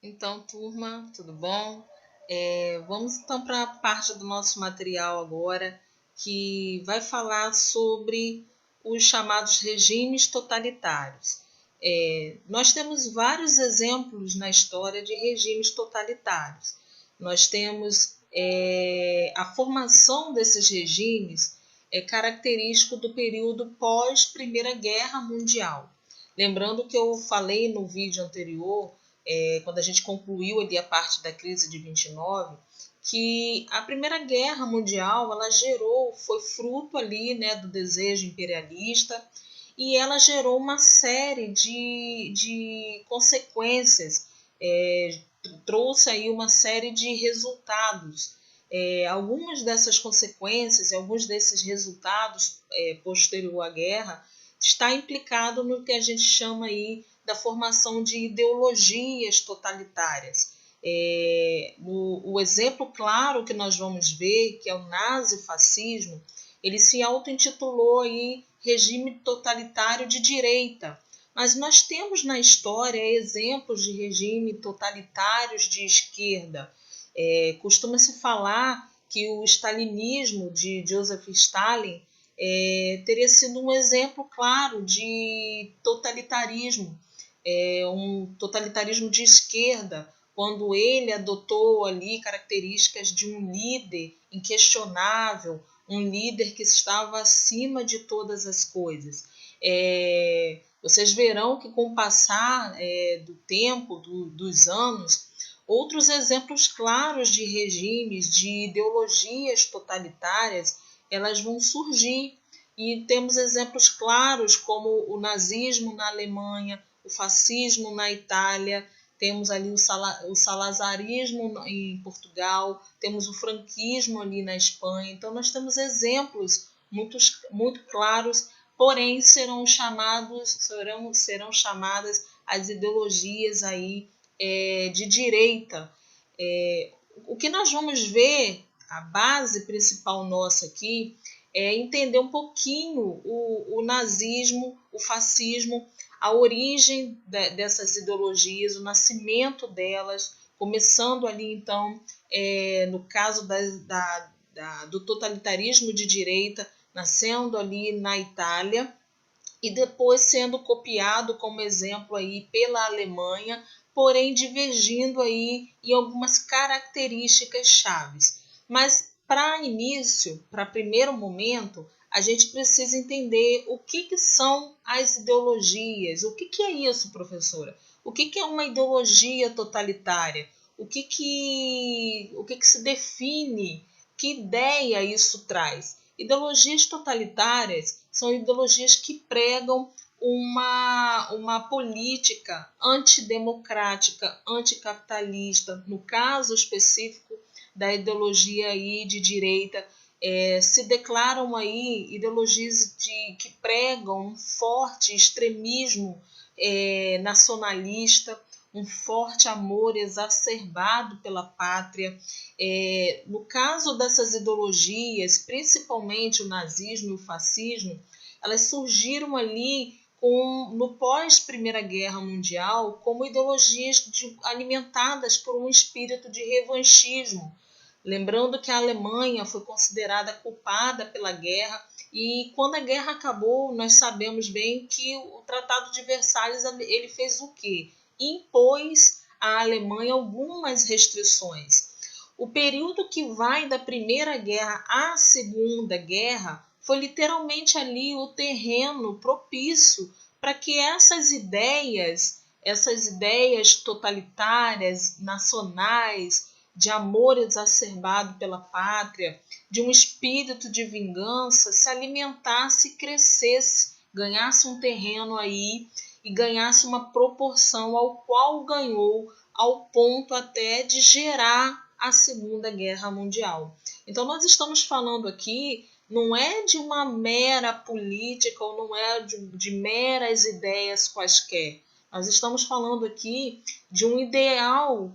Então, turma, tudo bom? Vamos então para a parte do nosso material agora, que vai falar sobre os chamados regimes totalitários. Nós temos vários exemplos na história de regimes totalitários. Nós temos a formação desses regimes é característico do período pós-Primeira Guerra Mundial. Lembrando que eu falei no vídeo anterior quando a gente concluiu ali a parte da crise de 29, que a Primeira Guerra Mundial ela foi fruto ali, né, do desejo imperialista, e ela gerou uma série de consequências, trouxe aí uma série de resultados. Algumas dessas consequências, alguns desses resultados posterior à guerra, está implicado no que a gente chama aí da formação de ideologias totalitárias. O exemplo claro que nós vamos ver, que é o nazifascismo, ele se auto-intitulou aí regime totalitário de direita. Mas nós temos na história exemplos de regime totalitários de esquerda. Costuma-se falar que o stalinismo de Joseph Stalin teria sido um exemplo claro de totalitarismo, um totalitarismo de esquerda, quando ele adotou ali características de um líder inquestionável, um líder que estava acima de todas as coisas. Vocês verão que com o passar do tempo, dos anos, outros exemplos claros de regimes, de ideologias totalitárias, elas vão surgir. E temos exemplos claros como o nazismo na Alemanha, o fascismo na Itália, temos ali o salazarismo em Portugal, temos o franquismo ali na Espanha. Então, nós temos exemplos muito claros, porém serão chamadas as ideologias aí de direita. O que nós vamos ver, a base principal nossa aqui, é entender um pouquinho o nazismo, o fascismo, a origem dessas ideologias, o nascimento delas, começando ali, então, no caso do totalitarismo de direita, nascendo ali na Itália, e depois sendo copiado como exemplo aí pela Alemanha, porém divergindo aí em algumas características chaves. Mas para início, para primeiro momento, a gente precisa entender o que são as ideologias. O que é isso, professora? O que é uma ideologia totalitária? O que se define? Que ideia isso traz? Ideologias totalitárias são ideologias que pregam uma política antidemocrática, anticapitalista. No caso específico da ideologia aí de direita, se declaram aí ideologias que pregam um forte extremismo nacionalista, um forte amor exacerbado pela pátria. No caso dessas ideologias, principalmente o nazismo e o fascismo, elas surgiram ali no pós-Primeira Guerra Mundial como ideologias alimentadas por um espírito de revanchismo. Lembrando que a Alemanha foi considerada culpada pela guerra e quando a guerra acabou, nós sabemos bem que o Tratado de Versalhes ele fez o quê? Impôs à Alemanha algumas restrições. O período que vai da Primeira Guerra à Segunda Guerra foi literalmente ali o terreno propício para que essas ideias totalitárias, nacionais, de amor exacerbado pela pátria, de um espírito de vingança, se alimentasse e crescesse, ganhasse um terreno aí e ganhasse uma proporção ao qual ganhou, ao ponto até de gerar a Segunda Guerra Mundial. Então, nós estamos falando aqui não é de uma mera política ou não é de meras ideias quaisquer. Nós estamos falando aqui de um ideal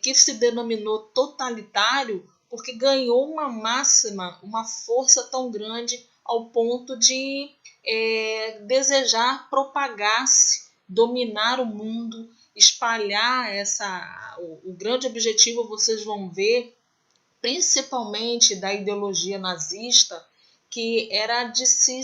que se denominou totalitário porque ganhou uma máxima, uma força tão grande ao ponto de desejar propagar-se, dominar o mundo, espalhar o grande objetivo, vocês vão ver, principalmente da ideologia nazista, que era de se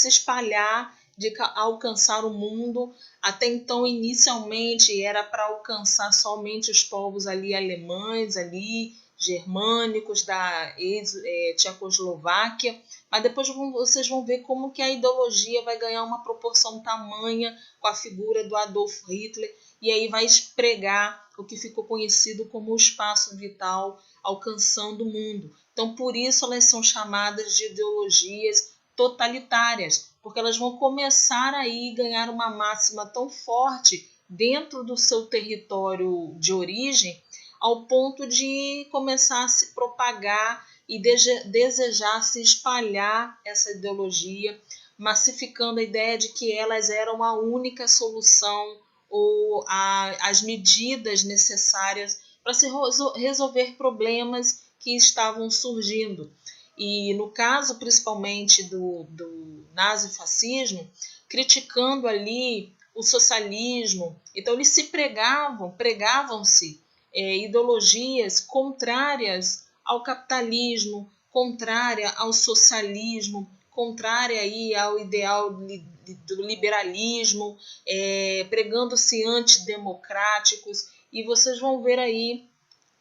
espalhar, de alcançar o mundo. Até então, inicialmente, era para alcançar somente os povos ali alemães, ali germânicos da Tchecoslováquia, mas depois vocês vão ver como que a ideologia vai ganhar uma proporção tamanha com a figura do Adolf Hitler, e aí vai pregar o que ficou conhecido como o espaço vital, alcançando o mundo. Então, por isso elas são chamadas de ideologias totalitárias, porque elas vão começar aí a ganhar uma máxima tão forte dentro do seu território de origem, ao ponto de começar a se propagar e desejar se espalhar essa ideologia, massificando a ideia de que elas eram a única solução ou as medidas necessárias para se resolver problemas que estavam surgindo. E no caso, principalmente do nazifascismo, criticando ali o socialismo, então eles se pregavam-se ideologias contrárias ao capitalismo, contrária ao socialismo, contrária aí ao ideal do liberalismo, pregando-se antidemocráticos, e vocês vão ver aí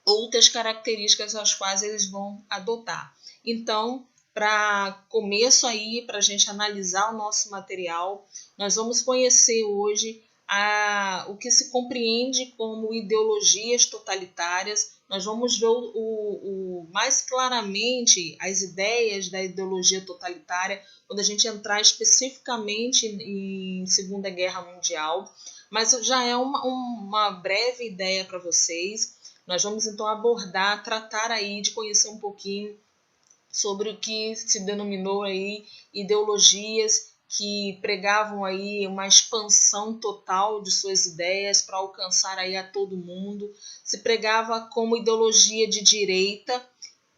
outras características as quais eles vão adotar. Então, para começo aí, para a gente analisar o nosso material, nós vamos conhecer hoje o que se compreende como ideologias totalitárias. Nós vamos ver mais claramente as ideias da ideologia totalitária quando a gente entrar especificamente em Segunda Guerra Mundial, mas já é uma breve ideia para vocês. Nós vamos então tratar aí de conhecer um pouquinho sobre o que se denominou aí ideologias que pregavam aí uma expansão total de suas ideias para alcançar aí a todo mundo. Se pregava como ideologia de direita,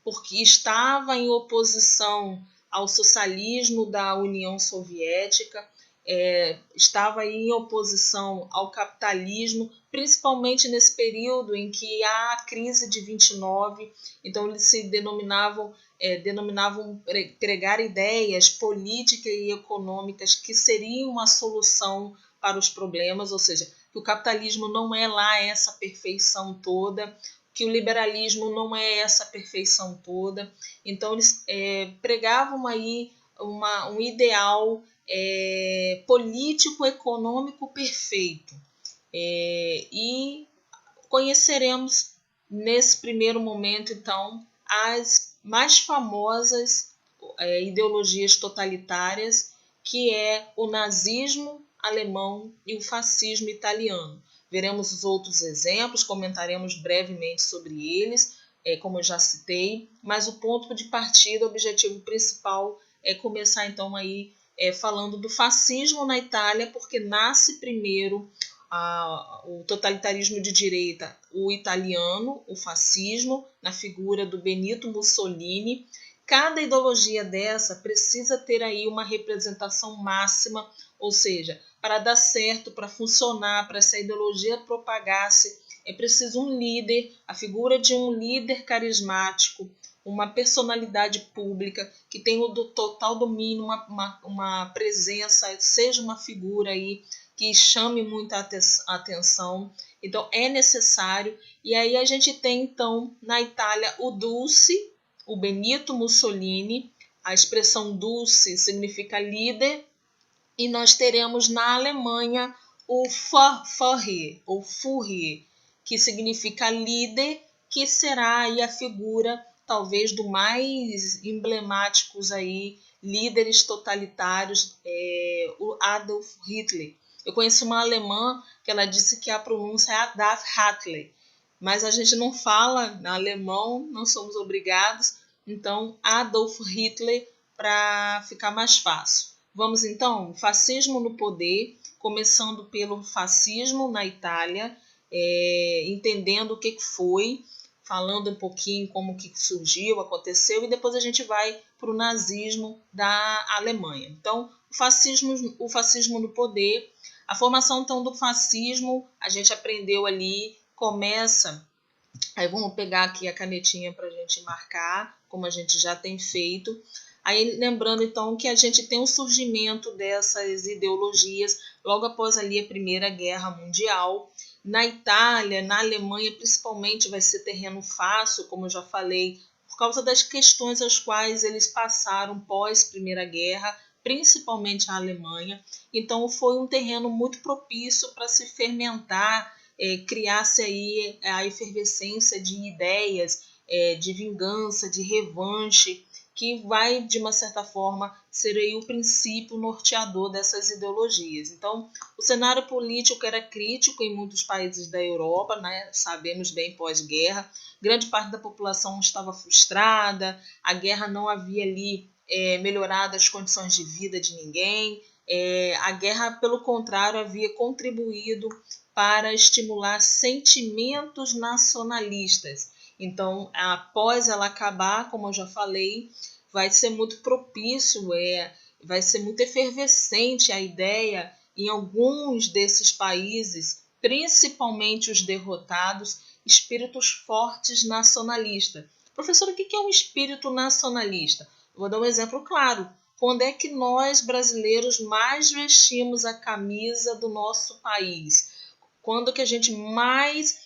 porque estava em oposição ao socialismo da União Soviética, estava aí em oposição ao capitalismo, principalmente nesse período em que há a crise de 29, então eles se denominavam pregar ideias políticas e econômicas que seriam a solução para os problemas, ou seja, que o capitalismo não é lá essa perfeição toda, que o liberalismo não é essa perfeição toda. Então eles pregavam aí um ideal político-econômico perfeito. E conheceremos nesse primeiro momento, então, as mais famosas ideologias totalitárias, que é o nazismo alemão e o fascismo italiano. Veremos os outros exemplos, comentaremos brevemente sobre eles, como eu já citei, mas o ponto de partida, o objetivo principal é começar então aí falando do fascismo na Itália, porque nasce primeiro o totalitarismo de direita, o italiano, o fascismo, na figura do Benito Mussolini. Cada ideologia dessa precisa ter aí uma representação máxima, ou seja, para dar certo, para funcionar, para essa ideologia propagar-se, é preciso um líder, a figura de um líder carismático, uma personalidade pública que tenha o total domínio, uma presença, seja uma figura aí que chame muita atenção. Então, é necessário. E aí a gente tem, então, na Itália, o Dulce, o Benito Mussolini. A expressão Dulce significa líder. E nós teremos na Alemanha o Führer, ou Führer, que significa líder, que será aí a figura, talvez, do mais emblemáticos aí, líderes totalitários, o Adolf Hitler. Eu conheci uma alemã que ela disse que a pronúncia é Adolf Hitler, mas a gente não fala na alemão, não somos obrigados, então Adolf Hitler para ficar mais fácil. Vamos então, fascismo no poder, começando pelo fascismo na Itália, entendendo o que foi, falando um pouquinho como que surgiu, aconteceu, e depois a gente vai para o nazismo da Alemanha. Então, o fascismo no poder. A formação, então, do fascismo, a gente aprendeu ali, começa... Aí vamos pegar aqui a canetinha para a gente marcar, como a gente já tem feito. Aí lembrando, então, que a gente tem o surgimento dessas ideologias logo após ali a Primeira Guerra Mundial. Na Itália, na Alemanha, principalmente, vai ser terreno fácil, como eu já falei, por causa das questões às quais eles passaram pós-Primeira Guerra, principalmente a Alemanha. Então, foi um terreno muito propício para se fermentar, criasse aí a efervescência de ideias, de vingança, de revanche, que vai, de uma certa forma, ser aí o princípio norteador dessas ideologias. Então, o cenário político era crítico em muitos países da Europa, né? Sabemos bem pós-guerra, grande parte da população estava frustrada, a guerra não havia ali melhorado as condições de vida de ninguém, a guerra, pelo contrário, havia contribuído para estimular sentimentos nacionalistas. Então, após ela acabar, como eu já falei, vai ser muito propício, vai ser muito efervescente a ideia em alguns desses países, principalmente os derrotados, espíritos fortes nacionalistas. Professor, o que é um espírito nacionalista? Vou dar um exemplo claro. Quando é que nós, brasileiros, mais vestimos a camisa do nosso país? Quando que a gente mais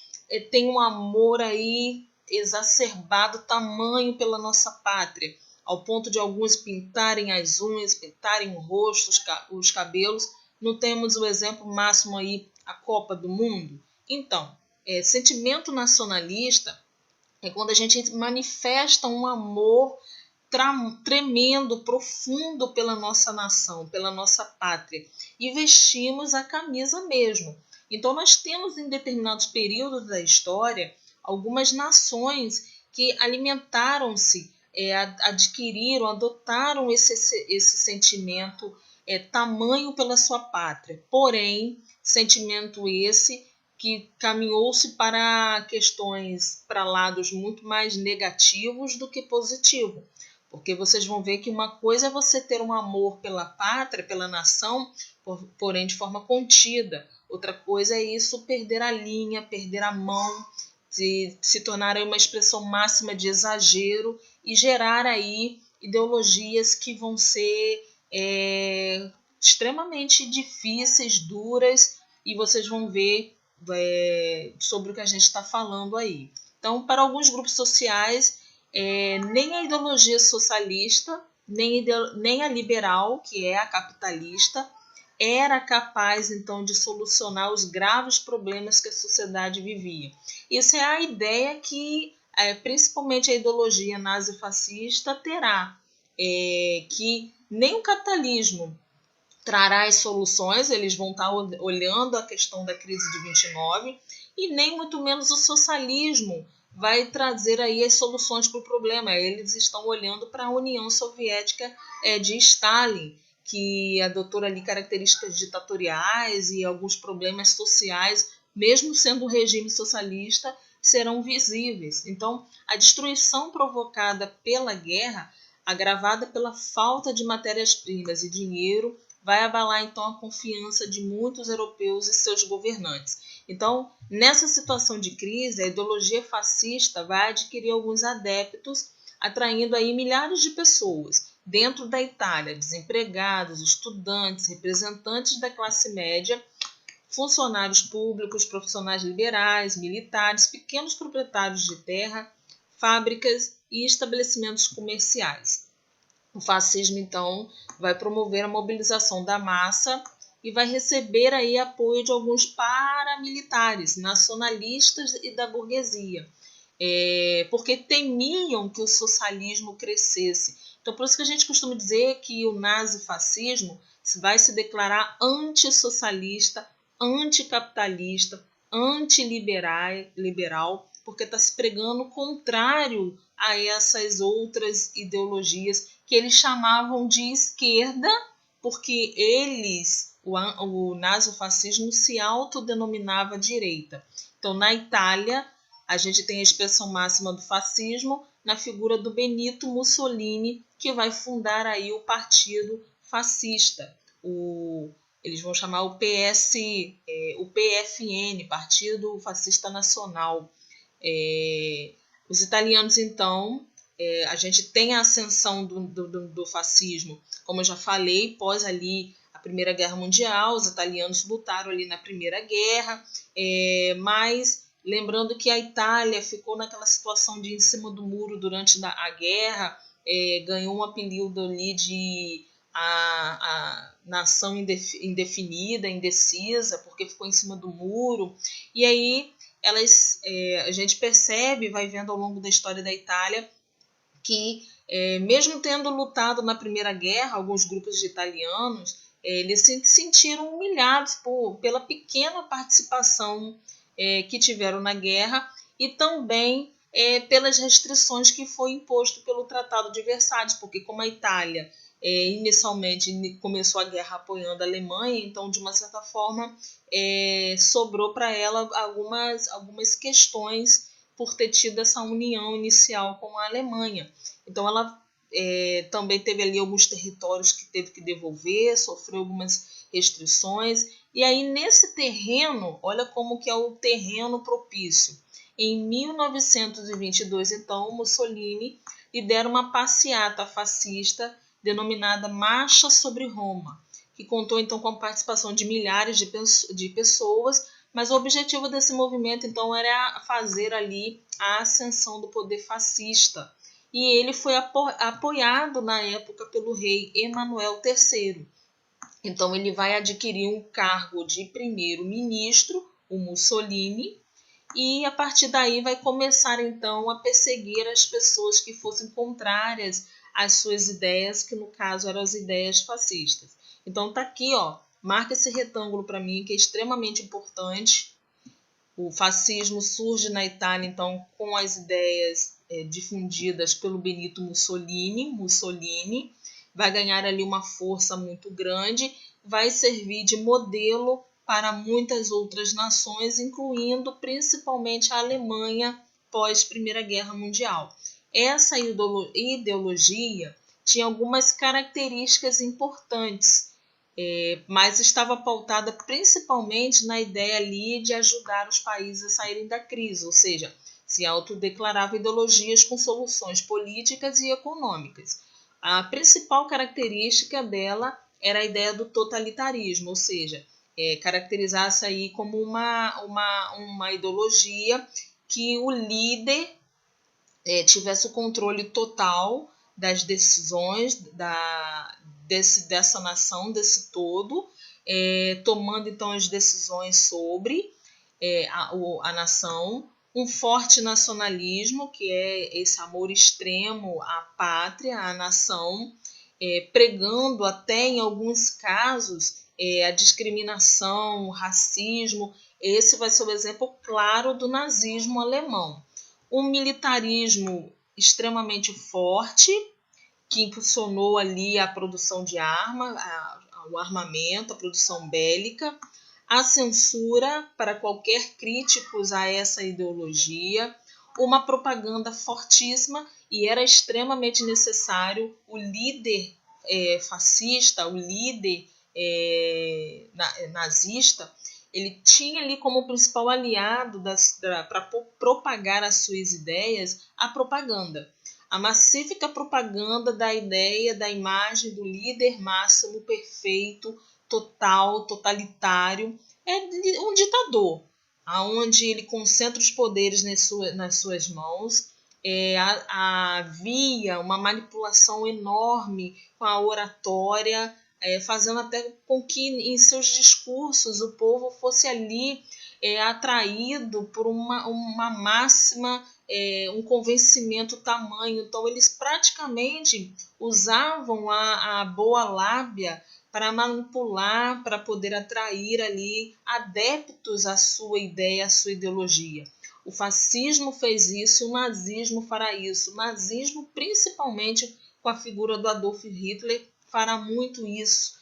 tem um amor aí exacerbado, tamanho pela nossa pátria, ao ponto de alguns pintarem as unhas, pintarem o rosto, os cabelos. Não temos o exemplo máximo aí, a Copa do Mundo? Então, sentimento nacionalista é quando a gente manifesta um amor tremendo, profundo pela nossa nação, pela nossa pátria, e vestimos a camisa mesmo. Então, nós temos em determinados períodos da história algumas nações que alimentaram-se, adquiriram, adotaram esse sentimento tamanho pela sua pátria. Porém, sentimento esse que caminhou-se para questões, para lados muito mais negativos do que positivos. Porque vocês vão ver que uma coisa é você ter um amor pela pátria, pela nação, porém de forma contida. Outra coisa é isso perder a linha, perder a mão, se tornar aí uma expressão máxima de exagero e gerar aí ideologias que vão ser extremamente difíceis, duras, e vocês vão ver sobre o que a gente está falando aí. Então, para alguns grupos sociais, nem a ideologia socialista, nem a liberal, que é a capitalista, era capaz, então, de solucionar os graves problemas que a sociedade vivia. Isso é a ideia que, principalmente, a ideologia nazifascista terá, que nem o capitalismo trará as soluções, eles vão estar olhando a questão da crise de 29, e nem muito menos o socialismo vai trazer aí as soluções para o problema. Eles estão olhando para a União Soviética de Stalin, que adotou ali características ditatoriais e alguns problemas sociais, mesmo sendo um regime socialista, serão visíveis. Então, a destruição provocada pela guerra, agravada pela falta de matérias-primas e dinheiro, vai abalar então a confiança de muitos europeus e seus governantes. Então, nessa situação de crise, a ideologia fascista vai adquirir alguns adeptos, atraindo aí milhares de pessoas dentro da Itália, desempregados, estudantes, representantes da classe média, funcionários públicos, profissionais liberais, militares, pequenos proprietários de terra, fábricas e estabelecimentos comerciais. O fascismo, então, vai promover a mobilização da massa e vai receber aí apoio de alguns paramilitares, nacionalistas e da burguesia, porque temiam que o socialismo crescesse. Então, por isso que a gente costuma dizer que o nazifascismo vai se declarar antissocialista, anticapitalista, antiliberal, porque está se pregando contrário a essas outras ideologias que eles chamavam de esquerda, porque o nazifascismo se autodenominava direita. Então, na Itália, a gente tem a expressão máxima do fascismo na figura do Benito Mussolini, que vai fundar aí o Partido Fascista, o eles vão chamar o o PFN, Partido Fascista Nacional. Os italianos, então, a gente tem a ascensão do fascismo, como eu já falei, pós ali a Primeira Guerra Mundial, os italianos lutaram ali na Primeira Guerra, mas lembrando que a Itália ficou naquela situação de em cima do muro durante a guerra, ganhou um apelido ali de a nação indefinida, indecisa, porque ficou em cima do muro, e aí a gente percebe, vai vendo ao longo da história da Itália, que mesmo tendo lutado na Primeira Guerra, alguns grupos de italianos, eles se sentiram humilhados pela pequena participação que tiveram na guerra e também pelas restrições que foi imposto pelo Tratado de Versalhes, porque como a Itália inicialmente começou a guerra apoiando a Alemanha, então de uma certa forma sobrou para ela algumas questões por ter tido essa união inicial com a Alemanha. Então ela também teve ali alguns territórios que teve que devolver, sofreu algumas restrições, e aí nesse terreno, olha como que é o terreno propício. Em 1922, então, Mussolini lidera uma passeata fascista denominada Marcha sobre Roma, que contou então com a participação de milhares de pessoas, mas o objetivo desse movimento então era fazer ali a ascensão do poder fascista. E ele foi apoiado na época pelo rei Emanuel III. Então ele vai adquirir um cargo de primeiro-ministro, o Mussolini, e a partir daí vai começar então a perseguir as pessoas que fossem contrárias às suas ideias, que no caso eram as ideias fascistas. Então tá aqui, ó, marca esse retângulo para mim, que é extremamente importante. O fascismo surge na Itália, então, com as ideias difundidas pelo Benito Mussolini. Mussolini vai ganhar ali uma força muito grande, vai servir de modelo para muitas outras nações, incluindo principalmente a Alemanha pós Primeira Guerra Mundial. Essa ideologia tinha algumas características importantes, mas estava pautada principalmente na ideia ali de ajudar os países a saírem da crise, ou seja, se autodeclarava ideologias com soluções políticas e econômicas. A principal característica dela era a ideia do totalitarismo, ou seja, caracterizar-se aí como uma ideologia que o líder tivesse o controle total das decisões dessa nação, desse todo, tomando então as decisões sobre a nação, um forte nacionalismo, que é esse amor extremo à pátria, à nação, pregando até em alguns casos a discriminação, o racismo. Esse vai ser o exemplo claro do nazismo alemão. Um militarismo extremamente forte, que impulsionou ali a produção de armas, o armamento, a produção bélica, a censura para qualquer críticos a essa ideologia, uma propaganda fortíssima, e era extremamente necessário o líder fascista, o líder nazista, ele tinha ali como principal aliado para propagar as suas ideias a propaganda. A massífica propaganda da ideia, da imagem do líder máximo perfeito, total, totalitário, é um ditador, onde ele concentra os poderes nas suas mãos. Havia uma manipulação enorme com a oratória, fazendo até com que em seus discursos o povo fosse ali atraído por uma máxima, um convencimento tamanho. Então eles praticamente usavam a boa lábia para manipular, para poder atrair ali adeptos à sua ideia, à sua ideologia. O fascismo fez isso, o nazismo fará isso. O nazismo, principalmente com a figura do Adolf Hitler, fará muito isso.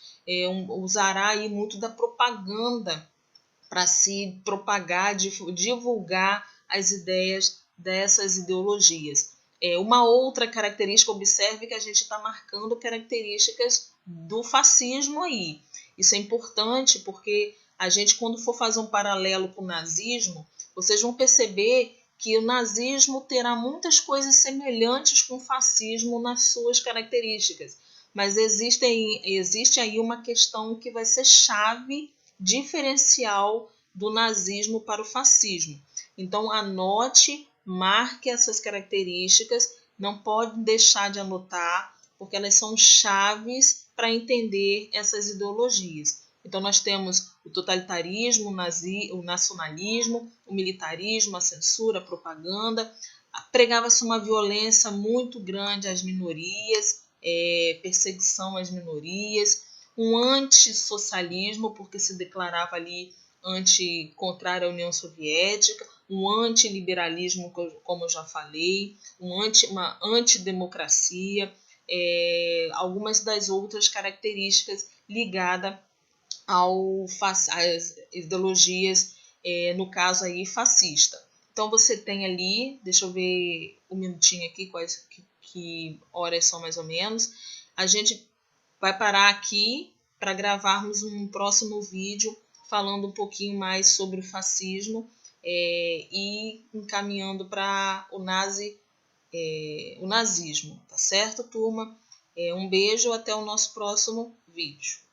Usará aí muito da propaganda para se propagar, divulgar as ideias dessas ideologias. Uma outra característica, observe que a gente está marcando características do fascismo aí. Isso é importante porque a gente, quando for fazer um paralelo com o nazismo, vocês vão perceber que o nazismo terá muitas coisas semelhantes com o fascismo nas suas características, mas existe aí uma questão que vai ser chave diferencial do nazismo para o fascismo. Então, anote, marque essas características, não pode deixar de anotar, porque elas são chaves para entender essas ideologias. Então, nós temos o totalitarismo, o nacionalismo, o militarismo, a censura, a propaganda. Pregava-se uma violência muito grande às minorias, perseguição às minorias, um antissocialismo, porque se declarava ali contrário à União Soviética, um antiliberalismo, como eu já falei, uma antidemocracia, algumas das outras características ligadas às ideologias, no caso aí, fascista. Então você tem ali, deixa eu ver um minutinho aqui, que horas são mais ou menos. A gente vai parar aqui para gravarmos um próximo vídeo falando um pouquinho mais sobre o fascismo, e encaminhando para o nazismo, tá certo, turma? Um beijo, até o nosso próximo vídeo.